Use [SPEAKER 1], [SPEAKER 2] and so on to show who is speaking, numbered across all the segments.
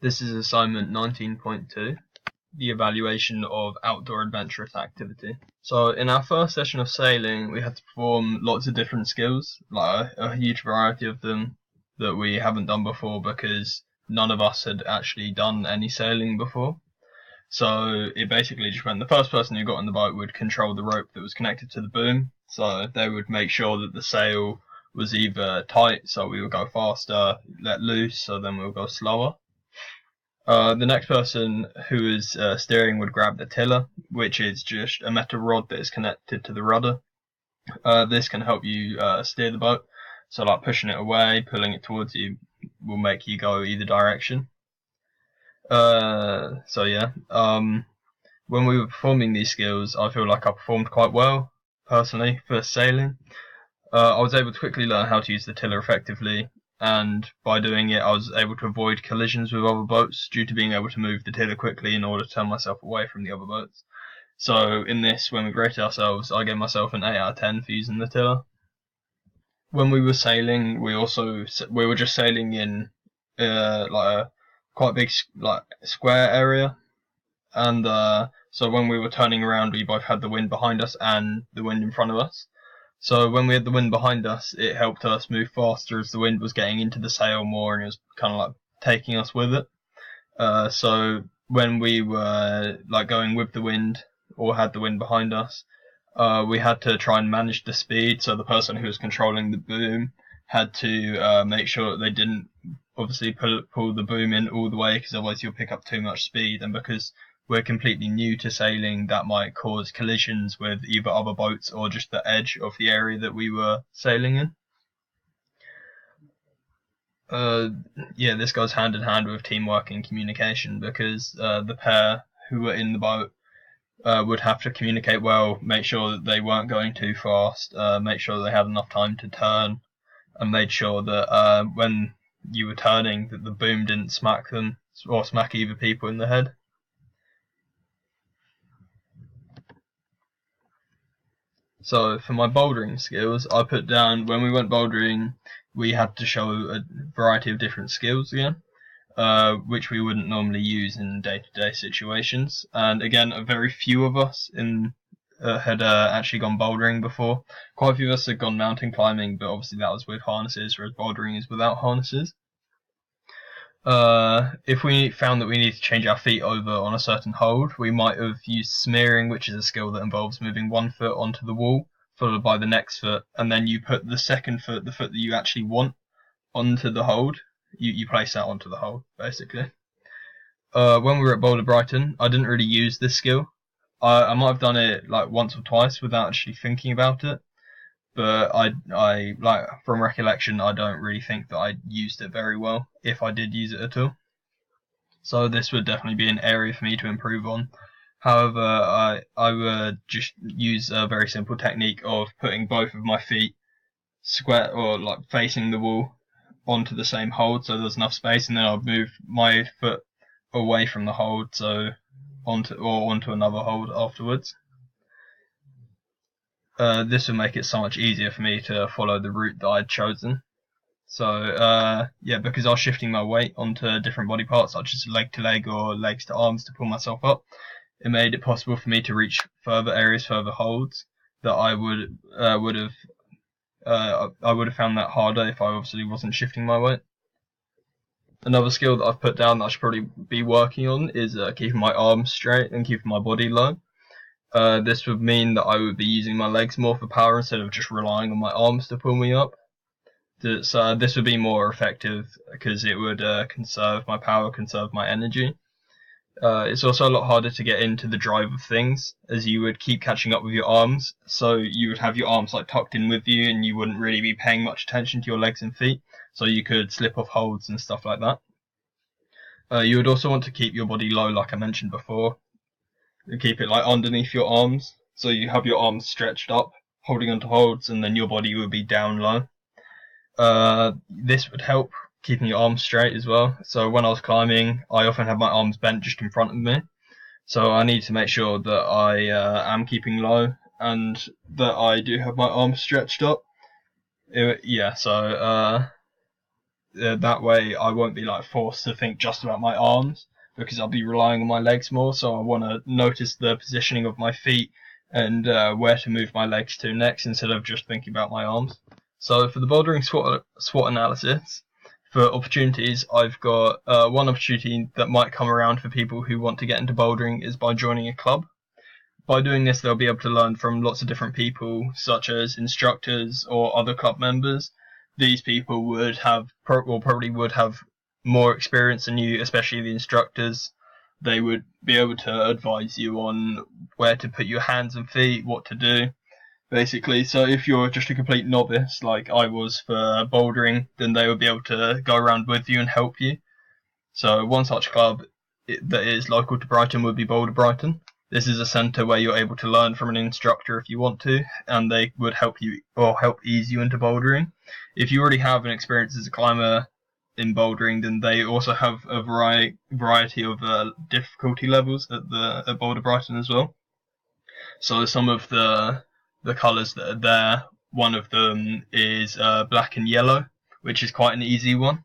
[SPEAKER 1] This is assignment 19.2, the evaluation of outdoor adventurous activity. So in our first session of sailing, we had to perform lots of different skills, like a huge variety of them that we haven't done before because none of us had actually done any sailing before. So it basically just meant the first person who got in the boat would control the rope that was connected to the boom. So they would make sure that the sail was either tight, so we would go faster, let loose, so then we would go slower. The next person who is steering would grab the tiller, which is just a metal rod that is connected to the rudder. This can help you steer the boat, so like pushing it away, pulling it towards you will make you go either direction. When we were performing these skills, I feel like I performed quite well, personally, for sailing. I was able to quickly learn how to use the tiller effectively, and by doing it I was able to avoid collisions with other boats due to being able to move the tiller quickly in order to turn myself away from the other boats. So in this, when we rated ourselves, I gave myself an 8 out of 10 for using the tiller. When we were sailing, we were just sailing in like a quite big square area, and so when we were turning around we both had the wind behind us and the wind in front of us. So when we had the wind behind us, it helped us move faster as the wind was getting into the sail more and it was kind of like taking us with it. So when we were like going with the wind or had the wind behind us, we had to try and manage the speed. So the person who was controlling the boom had to make sure that they didn't obviously pull the boom in all the way, because otherwise you'll pick up too much speed, and because we're completely new to sailing, that might cause collisions with either other boats or just the edge of the area that we were sailing in. This goes hand in hand with teamwork and communication, because the pair who were in the boat would have to communicate well, make sure that they weren't going too fast, make sure they had enough time to turn, and made sure that when you were turning that the boom didn't smack them or smack either people in the head. So for my bouldering skills, I put down when we went bouldering, we had to show a variety of different skills again, which we wouldn't normally use in day-to-day situations. And again, a very few of us had actually gone bouldering before. Quite a few of us had gone mountain climbing, but obviously that was with harnesses, whereas bouldering is without harnesses. If we found that we need to change our feet over on a certain hold, we might have used smearing, which is a skill that involves moving one foot onto the wall, followed by the next foot, and then you put the second foot, the foot that you actually want, onto the hold. You place that onto the hold, basically. When we were at Boulder Brighton, I didn't really use this skill. I might have done it like once or twice without actually thinking about it, but I like from recollection, I don't really think that I used it very well, if I did use it at all. So this would definitely be an area for me to improve on. However, I would just use a very simple technique of putting both of my feet square or like facing the wall onto the same hold, so there's enough space, and then I'll move my foot away from the hold, so onto another hold afterwards. This would make it so much easier for me to follow the route that I'd chosen. So because I was shifting my weight onto different body parts, such as leg to leg or legs to arms, to pull myself up, it made it possible for me to reach further holds that I would have found that harder if I obviously wasn't shifting my weight. Another skill that I've put down that I should probably be working on is keeping my arms straight and keeping my body low. This would mean that I would be using my legs more for power instead of just relying on my arms to pull me up. So this would be more effective because it would conserve my power, conserve my energy. It's also a lot harder to get into the drive of things, as you would keep catching up with your arms. So you would have your arms like tucked in with you, and you wouldn't really be paying much attention to your legs and feet. So you could slip off holds and stuff like that. You would also want to keep your body low, like I mentioned before. Keep it like underneath your arms, so you have your arms stretched up, holding onto holds, and then your body would be down low. This would help keeping your arms straight as well. So when I was climbing, I often had my arms bent just in front of me. So I need to make sure that I am keeping low and that I do have my arms stretched up. that way I won't be like forced to think just about my arms, because I'll be relying on my legs more. So I want to notice the positioning of my feet and where to move my legs to next, instead of just thinking about my arms. So for the bouldering SWOT analysis, for opportunities, I've got one opportunity that might come around for people who want to get into bouldering is by joining a club. By doing this, they'll be able to learn from lots of different people, such as instructors or other club members. These people would have, probably would have more experience than you, especially the instructors. They would be able to advise you on where to put your hands and feet, what to do, basically. So if you're just a complete novice, like I was for bouldering, then they would be able to go around with you and help you. So one such club that is local to Brighton would be Boulder Brighton. This is a centre where you're able to learn from an instructor if you want to, and they would help you or help ease you into bouldering. If you already have an experience as a climber in bouldering, then they also have a variety of difficulty levels at Boulder Brighton as well. So some of the colours that are there, one of them is black and yellow, which is quite an easy one.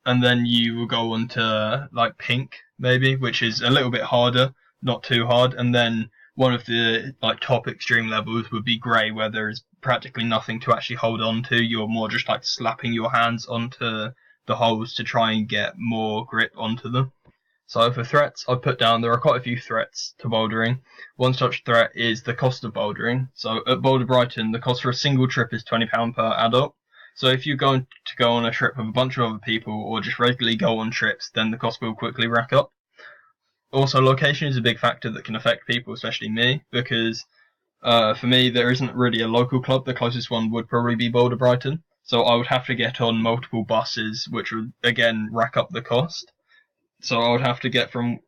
[SPEAKER 1] And then you will go on to like pink, maybe, which is a little bit harder, not too hard. And then one of the like top extreme levels would be grey, where there is practically nothing to actually hold on to. You're more just like slapping your hands onto the holes to try and get more grip onto them. So for threats, I put down there are quite a few threats to bouldering. One such threat is the cost of bouldering. So at Boulder Brighton, the cost for a single trip is £20 per adult. So if you're going to go on a trip with a bunch of other people, or just regularly go on trips, then the cost will quickly rack up. Also, location is a big factor that can affect people, especially me, because for me, there isn't really a local club. The closest one would probably be Boulder Brighton. So I would have to get on multiple buses, which would, again, rack up the cost. So I would have to get from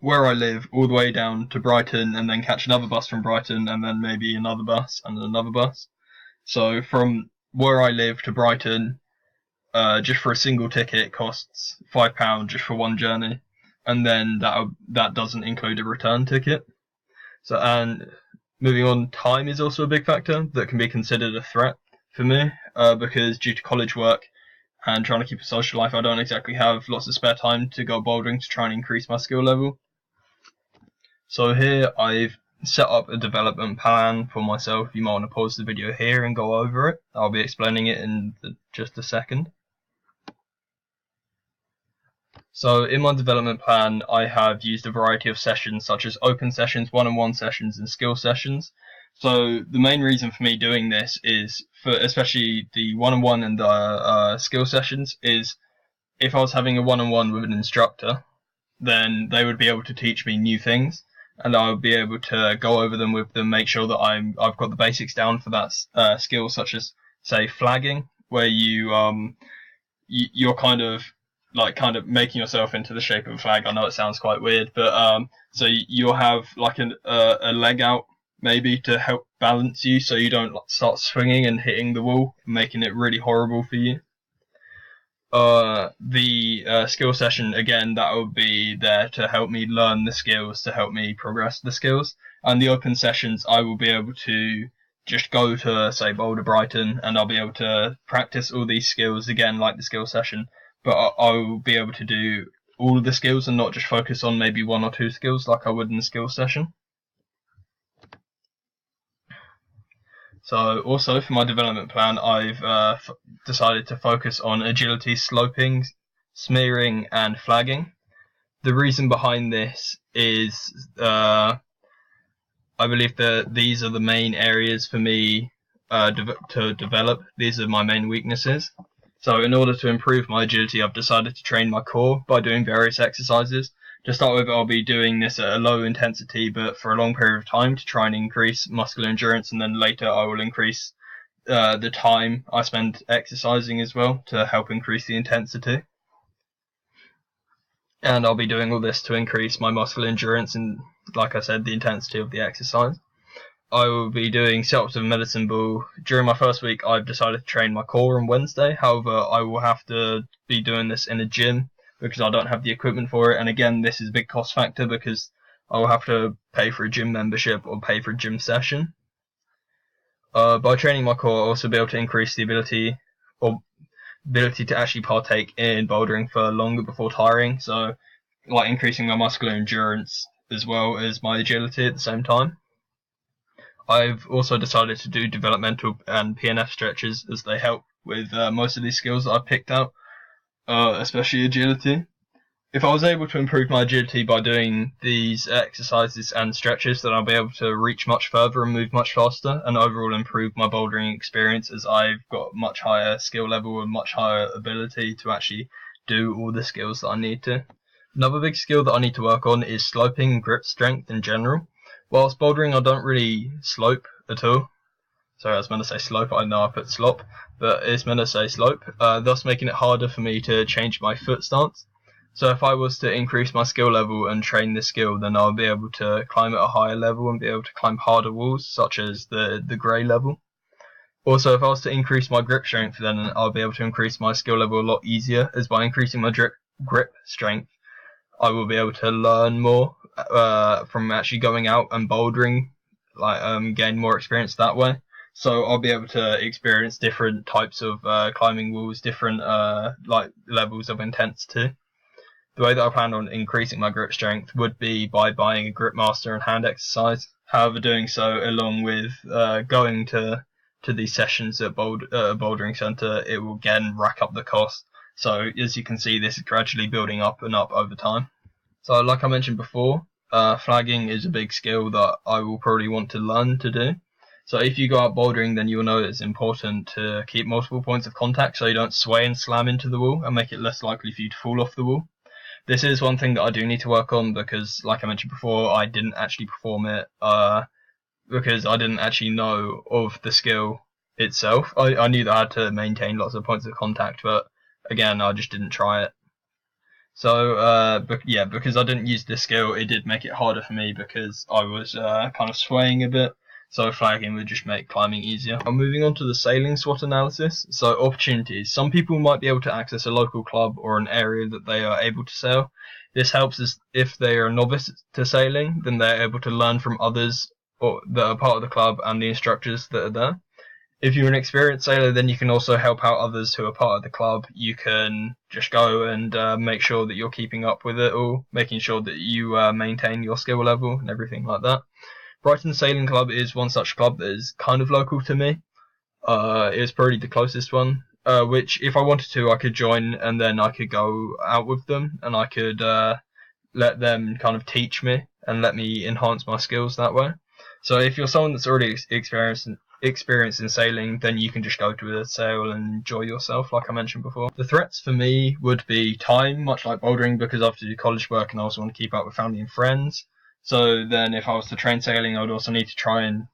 [SPEAKER 1] where I live all the way down to Brighton, and then catch another bus from Brighton, and then maybe another bus and another bus. So from where I live to Brighton, just for a single ticket, costs £5 just for one journey, and then that doesn't include a return ticket. So, and moving on, time is also a big factor that can be considered a threat for me, because due to college work and trying to keep a social life, I don't exactly have lots of spare time to go bouldering to try and increase my skill level. So here I've set up a development plan for myself. You might want to pause the video here and go over it. I'll be explaining it in just a second. So in my development plan, I have used a variety of sessions, such as open sessions, one-on-one sessions, and skill sessions. So the main reason for me doing this is, for especially the one-on-one and the skill sessions, is if I was having a one-on-one with an instructor, then they would be able to teach me new things, and I would be able to go over them with them, make sure that I've got the basics down for that skill, such as, say, flagging, where you're kind of making yourself into the shape of a flag. I know it sounds quite weird, but so you'll have like a leg out maybe to help balance you, so you don't start swinging and hitting the wall, making it really horrible for you. The skill session, again, that will be there to help me learn the skills, to help me progress the skills. And the open sessions, I will be able to just go to, say, Boulder Brighton, and I'll be able to practice all these skills again, like the skill session, but I will be able to do all of the skills and not just focus on maybe one or two skills like I would in the skill session. So also for my development plan, I've decided to focus on agility, sloping, smearing, and flagging. The reason behind this is I believe that these are the main areas for me to develop. These are my main weaknesses. So in order to improve my agility, I've decided to train my core by doing various exercises. To start with, I'll be doing this at a low intensity, but for a long period of time to try and increase muscular endurance, and then later I will increase the time I spend exercising as well to help increase the intensity. And I'll be doing all this to increase my muscular endurance and, like I said, the intensity of the exercise. I will be doing sit-ups with a medicine ball. During my first week, I've decided to train my core on Wednesday. However, I will have to be doing this in a gym because I don't have the equipment for it. And again, this is a big cost factor because I will have to pay for a gym membership or pay for a gym session. By training my core, I'll also be able to increase the ability, or ability to actually partake in bouldering for longer before tiring, so like increasing my muscular endurance as well as my agility at the same time. I've also decided to do developmental and PNF stretches as they help with most of these skills that I've picked out, especially agility. If I was able to improve my agility by doing these exercises and stretches, then I'll be able to reach much further and move much faster, and overall improve my bouldering experience, as I've got much higher skill level and much higher ability to actually do all the skills that I need to. Another big skill that I need to work on is sloping and grip strength in general. Whilst bouldering I don't really slope at all. Sorry, I was meant to say slope, I know I put slop, but it's meant to say slope, thus making it harder for me to change my foot stance. So if I was to increase my skill level and train this skill, then I'll be able to climb at a higher level and be able to climb harder walls, such as the grey level. Also, if I was to increase my grip strength, then I'll be able to increase my skill level a lot easier, as by increasing my grip strength, I will be able to learn more from actually going out and bouldering, gain more experience that way. So I'll be able to experience different types of climbing walls, different levels of intensity. The way that I plan on increasing my grip strength would be by buying a grip master and hand exercise. However, doing so along with going to these sessions at a bouldering centre, it will again rack up the cost. So as you can see, this is gradually building up and up over time. So like I mentioned before, flagging is a big skill that I will probably want to learn to do. So if you go out bouldering, then you'll know it's important to keep multiple points of contact so you don't sway and slam into the wall and make it less likely for you to fall off the wall. This is one thing that I do need to work on because, like I mentioned before, I didn't actually perform it because I didn't actually know of the skill itself. I knew that I had to maintain lots of points of contact, but again, I just didn't try it. So, because I didn't use this skill, it did make it harder for me because I was kind of swaying a bit. So flagging would just make climbing easier. I'm moving on to the sailing SWOT analysis. So opportunities. Some people might be able to access a local club or an area that they are able to sail. This helps us if they are a novice to sailing, then they're able to learn from others that are part of the club and the instructors that are there. If you're an experienced sailor, then you can also help out others who are part of the club. You can just go and make sure that you're keeping up with it all, making sure that you maintain your skill level and everything like that. Brighton Sailing Club is one such club that is kind of local to me. It's probably the closest one, which if I wanted to, I could join and then I could go out with them and I could let them kind of teach me and let me enhance my skills that way. So if you're someone that's already experienced in sailing, then you can just go to a sail and enjoy yourself, like I mentioned before. The threats for me would be time, much like bouldering, because I have to do college work and I also want to keep up with family and friends. So then if I was to train sailing, I would also need to try and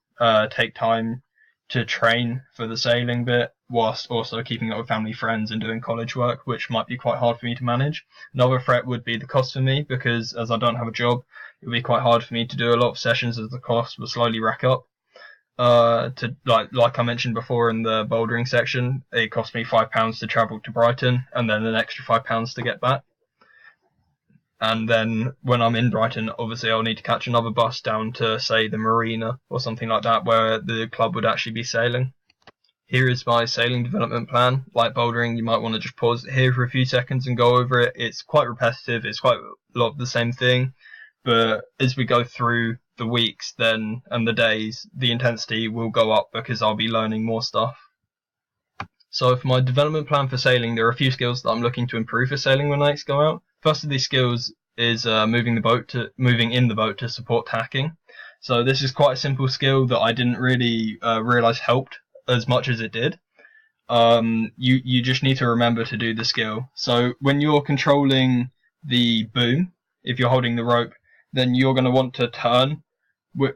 [SPEAKER 1] take time to train for the sailing bit, whilst also keeping up with family, friends and doing college work, which might be quite hard for me to manage. Another threat would be the cost for me, because as I don't have a job, it would be quite hard for me to do a lot of sessions as the cost will slowly rack up. Like I mentioned before in the bouldering section, it cost me £5 to travel to Brighton and then an extra £5 to get back. And then when I'm in Brighton, obviously I'll need to catch another bus down to, say, the marina or something like that, where the club would actually be sailing. Here is my sailing development plan. Like bouldering, you might want to just pause it here for a few seconds and go over it. It's quite repetitive, it's quite a lot of the same thing, but as we go through the weeks then and the days, the intensity will go up because I'll be learning more stuff. So for my development plan for sailing, there are a few skills that I'm looking to improve for sailing when I next go out. First of these skills is moving in the boat to support tacking. So this is quite a simple skill that I didn't really realise helped as much as it did. You just need to remember to do the skill. So when you're controlling the boom, if you're holding the rope, then you're going to want to turn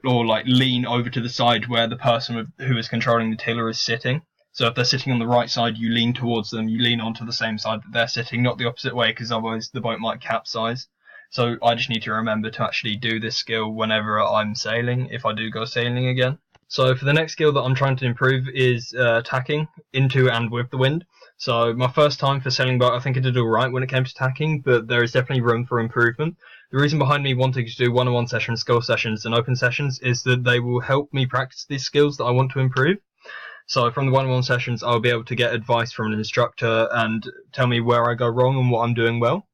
[SPEAKER 1] or lean over to the side where the person who is controlling the tiller is sitting. So if they're sitting on the right side, you lean towards them, you lean onto the same side that they're sitting, not the opposite way, because otherwise the boat might capsize. So I just need to remember to actually do this skill whenever I'm sailing, if I do go sailing again. So for the next skill that I'm trying to improve is tacking into and with the wind. So my first time for sailing boat, I think I did alright when it came to tacking, but there is definitely room for improvement. The reason behind me wanting to do one-on-one sessions, skill sessions and open sessions is that they will help me practice these skills that I want to improve. So from the one-on-one sessions, I'll be able to get advice from an instructor and tell me where I go wrong and what I'm doing well.